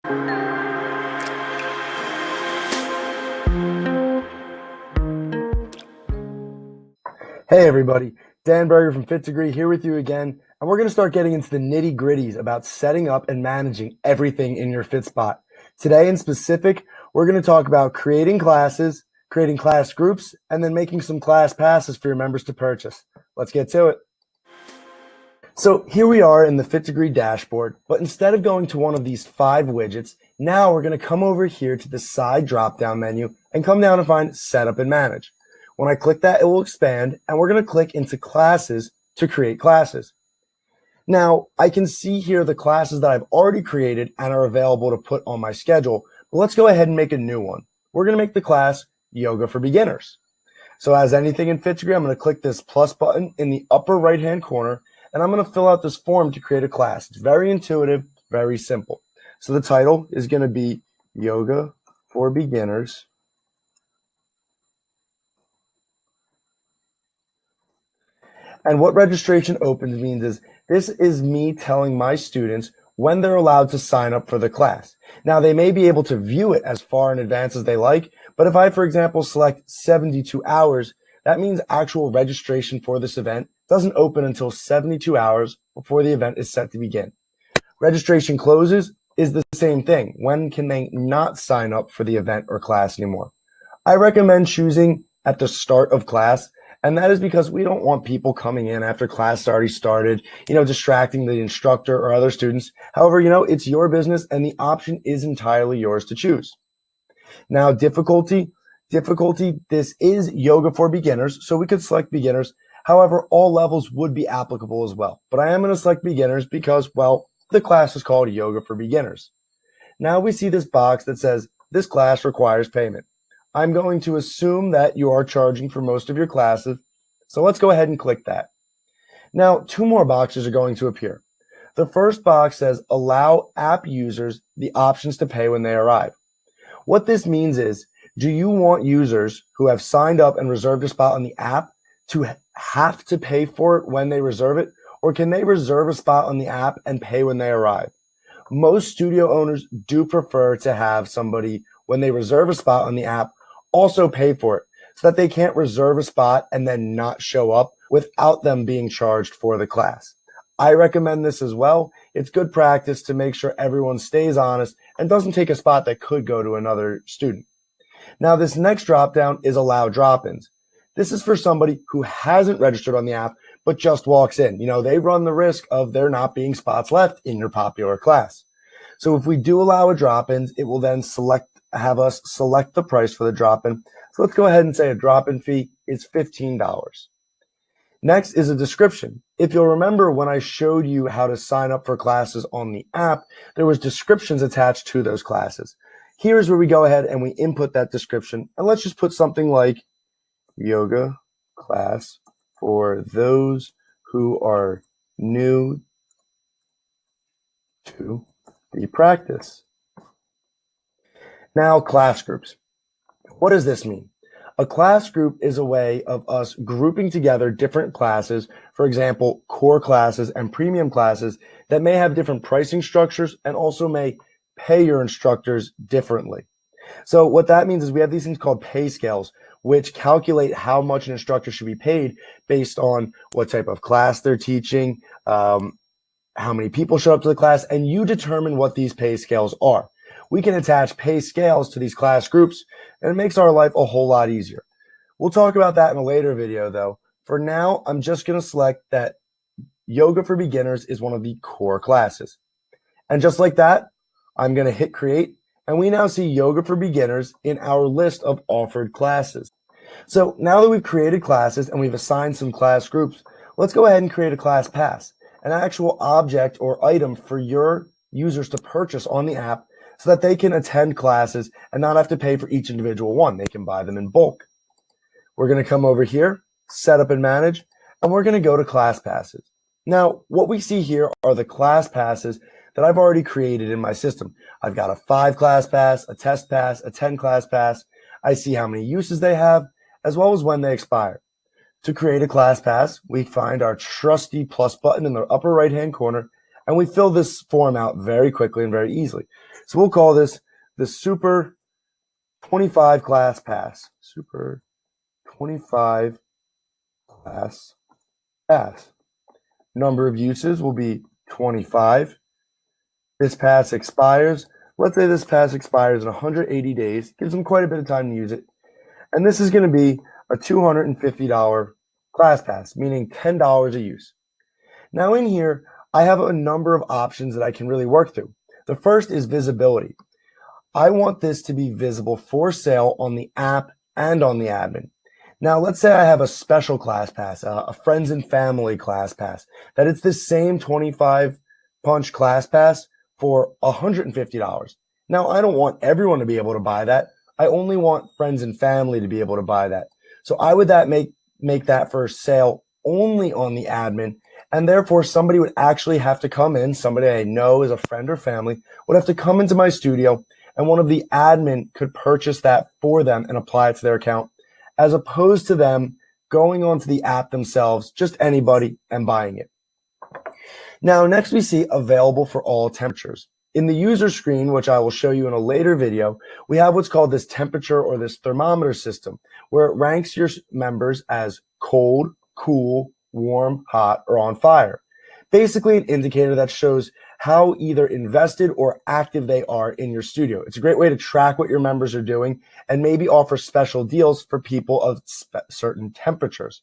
Hey everybody, Dan Berger from fitDEGREE here with you again, and we're going to start getting into the nitty-gritties about setting up and managing everything in your FitSpot. Today in specific, we're going to talk about creating classes, creating class groups, and then making some class passes for your members to purchase. Let's get to it. So here we are in the fitDEGREE dashboard, but instead of going to one of these 5 widgets, now we're going to come over here to the side drop-down menu and come down and find Setup and Manage. When I click that, it will expand, and we're going to click into classes to create classes. Now, I can see here the classes that I've already created and are available to put on my schedule, but let's go ahead and make a new one. We're going to make the class Yoga for Beginners. So as anything in fitDEGREE, I'm going to click this plus button in the upper right-hand corner, and I'm going to fill out this form to create a class. It's very intuitive, very simple. So the title is going to be Yoga for Beginners. And what registration opens means is this is me telling my students when they're allowed to sign up for the class. Now, they may be able to view it as far in advance as they like, but if I, for example, select 72 hours, that means actual registration for this event doesn't open until 72 hours before the event is set to begin. Registration closes is the same thing. When can they not sign up for the event or class anymore? I recommend choosing at the start of class. And that is because we don't want people coming in after class has already started, distracting the instructor or other students. However, it's your business and the option is entirely yours to choose. Now, difficulty, this is Yoga for Beginners, so we could select beginners. However, all levels would be applicable as well. But I am going to select beginners because, well, the class is called Yoga for Beginners. Now we see this box that says this class requires payment. I'm going to assume that you are charging for most of your classes, so let's go ahead and click that. Now, 2 more boxes are going to appear. The first box says allow app users the options to pay when they arrive. What this means is, do you want users who have signed up and reserved a spot on the app to have to pay for it when they reserve it, or can they reserve a spot on the app and pay when they arrive? Most studio owners do prefer to have somebody, when they reserve a spot on the app, also pay for it so that they can't reserve a spot and then not show up without them being charged for the class. I recommend this as well. It's good practice to make sure everyone stays honest and doesn't take a spot that could go to another student. Now, this next drop-down is allow drop-ins. This is for somebody who hasn't registered on the app but just walks in. They run the risk of there not being spots left in your popular class. So if we do allow a drop-ins, it will then have us select the price for the drop-in. So let's go ahead and say a drop-in fee is $15. Next is a description. If you'll remember when I showed you how to sign up for classes on the app, there was descriptions attached to those classes. Here's where we go ahead and we input that description. And let's just put something like yoga class for those who are new to the practice. Now, class groups. What does this mean? A class group is a way of us grouping together different classes, for example, core classes and premium classes that may have different pricing structures and also may pay your instructors differently. So what that means is we have these things called pay scales, which calculate how much an instructor should be paid based on what type of class they're teaching, how many people show up to the class, and you determine what these pay scales are. We can attach pay scales to these class groups, and it makes our life a whole lot easier. We'll talk about that in a later video, though. For now, I'm just going to select that Yoga for Beginners is one of the core classes. And just like that, I'm going to hit Create, and we now see Yoga for Beginners in our list of offered classes. So now that we've created classes and we've assigned some class groups, let's go ahead and create a class pass, an actual object or item for your users to purchase on the app so that they can attend classes and not have to pay for each individual one. They can buy them in bulk. We're going to come over here, Setup and Manage, and we're going to go to class passes. Now, what we see here are the class passes that I've already created in my system. I've got a 5 class pass, a test pass, a 10 class pass. I see how many uses they have, as well as when they expire. To create a class pass, we find our trusty plus button in the upper right-hand corner, And we fill this form out very quickly and very easily. So we'll call this the Super 25 Class Pass. Super 25 Class Pass. Number of uses will be 25. This pass expires. Let's say this pass expires in 180 days. Gives them quite a bit of time to use it. And this is going to be a $250 class pass, meaning $10 a use. Now in here, I have a number of options that I can really work through. The first is visibility. I want this to be visible for sale on the app and on the admin. Now, let's say I have a special class pass, a friends and family class pass, that it's the same 25 punch class pass for $150. Now, I don't want everyone to be able to buy that. I only want friends and family to be able to buy that. So I would make that for sale only on the admin, and therefore somebody would actually have to come in, somebody I know is a friend or family, would have to come into my studio, and one of the admin could purchase that for them and apply it to their account, as opposed to them going onto the app themselves, just anybody, and buying it. Now, next we see available for all temperatures. In the user screen, which I will show you in a later video, we have what's called this temperature or this thermometer system, where it ranks your members as cold, cool, warm, hot, or on fire. Basically an indicator that shows how either invested or active they are in your studio. It's a great way to track what your members are doing and maybe offer special deals for people of certain temperatures.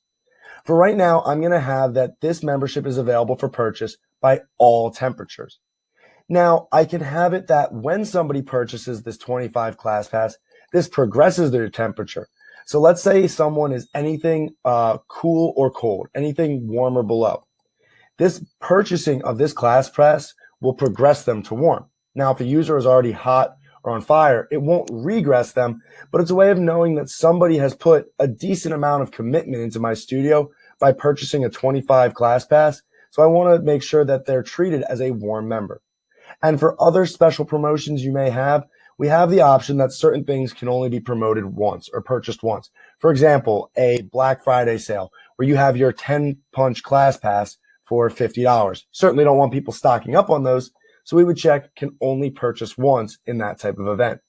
For right now, I'm going to have that this membership is available for purchase by all temperatures. Now, I can have it that when somebody purchases this 25 class pass, this progresses their temperature. So let's say someone is anything cool or cold, anything warm or below. This purchasing of this class pass will progress them to warm. Now, if a user is already hot or on fire, it won't regress them, but it's a way of knowing that somebody has put a decent amount of commitment into my studio by purchasing a 25 class pass. So I want to make sure that they're treated as a warm member. And for other special promotions you may have, we have the option that certain things can only be promoted once or purchased once. For example, a Black Friday sale where you have your 10 punch class pass for $50. Certainly don't want people stocking up on those, so we would check can only purchase once in that type of event.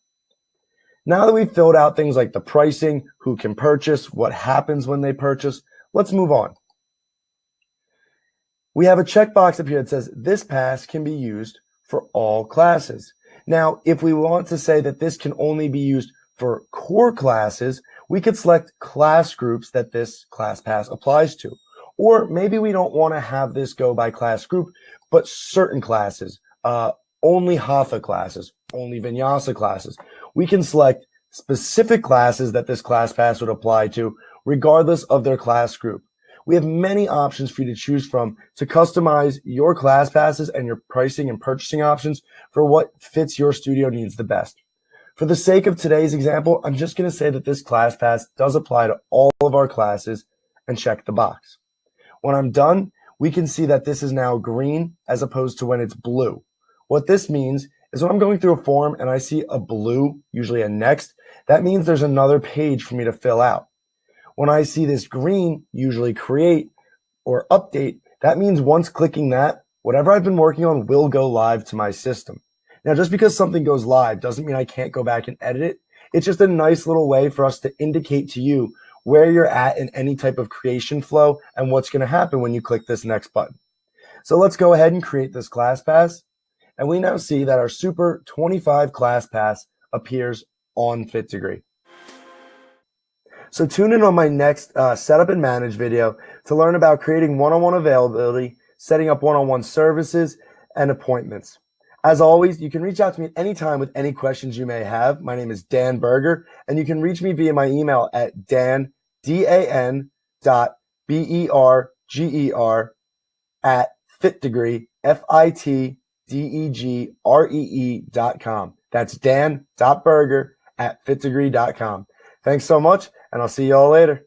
Now that we've filled out things like the pricing, who can purchase, what happens when they purchase, let's move on. We have a checkbox up here that says this pass can be used for all classes. Now, if we want to say that this can only be used for core classes, we could select class groups that this class pass applies to. Or maybe we don't want to have this go by class group, but certain classes, only Hatha classes, only Vinyasa classes. We can select specific classes that this class pass would apply to, regardless of their class group. We have many options for you to choose from to customize your class passes and your pricing and purchasing options for what fits your studio needs the best. For the sake of today's example, I'm just going to say that this class pass does apply to all of our classes and check the box. When I'm done, we can see that this is now green as opposed to when it's blue. What this means is when I'm going through a form and I see a blue, usually a next, that means there's another page for me to fill out. When I see this green, usually create or update, that means once clicking that, whatever I've been working on will go live to my system. Now, just because something goes live doesn't mean I can't go back and edit it. It's just a nice little way for us to indicate to you where you're at in any type of creation flow and what's going to happen when you click this next button. So let's go ahead and create this class pass. And we now see that our Super 25 class pass appears on fitDEGREE. So tune in on my next Setup and Manage video to learn about creating one-on-one availability, setting up one-on-one services, and appointments. As always, you can reach out to me at any time with any questions you may have. My name is Dan Berger, and you can reach me via my email at dan.berger@fitdegree, fitdegree.com. That's dan.berger@fitdegree.com. Thanks so much, and I'll see you all later.